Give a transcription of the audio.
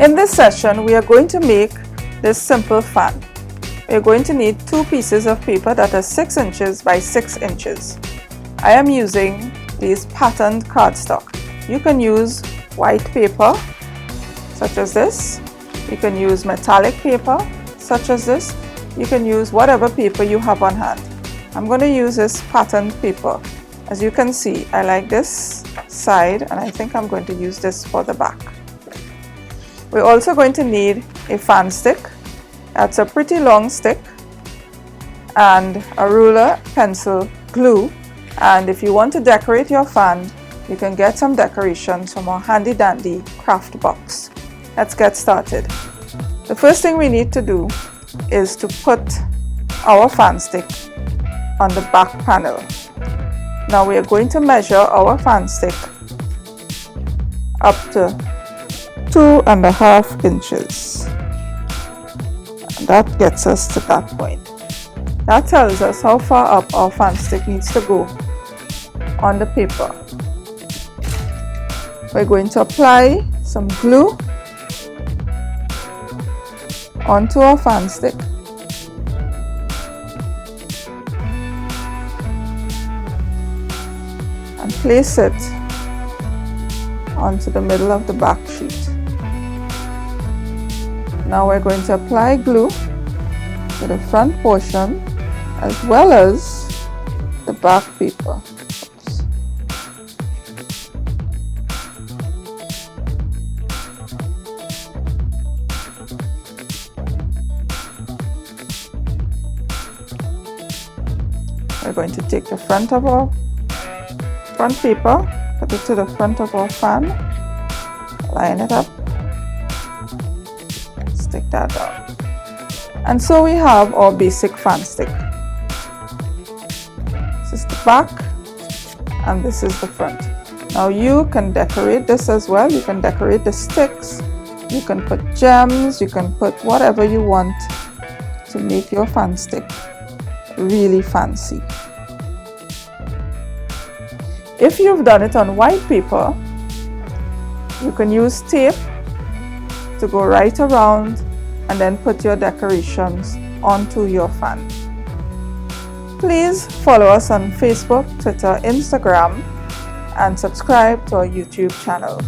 In this session, we are going to make this simple fan. We are going to need 2 pieces of paper that are 6 inches by 6 inches. I am using these patterned cardstock. You can use white paper, such as this. You can use metallic paper, such as this. You can use whatever paper you have on hand. I'm going to use this patterned paper. As you can see, I like this side, and I think I'm going to use this for the back. We're also going to need a fan stick. That's a pretty long stick, and a ruler, pencil, glue. And if you want to decorate your fan, you can get some decorations from our handy dandy craft box. Let's get started. The first thing we need to do is to put our fan stick on the back panel. Now we are going to measure our fan stick up to 2.5 inches. And that gets us to that point. That tells us how far up our fan stick needs to go on the paper. We're going to apply some glue onto our fan stick. And place it onto the middle of the back sheet. Now we're going to apply glue to the front portion as well as the back paper. Oops. We're going to take the front of our front paper, put it to the front of our fan, line it up, stick that down. And so we have our basic fan stick. This is the back and this is the front. Now you can decorate this as well. You can decorate the sticks, you can put gems, you can put whatever you want to make your fan stick really fancy. If you've done it on white paper, you can use tape to go right around and then put your decorations onto your fan. Please follow us on Facebook, Twitter, Instagram, and subscribe to our YouTube channel.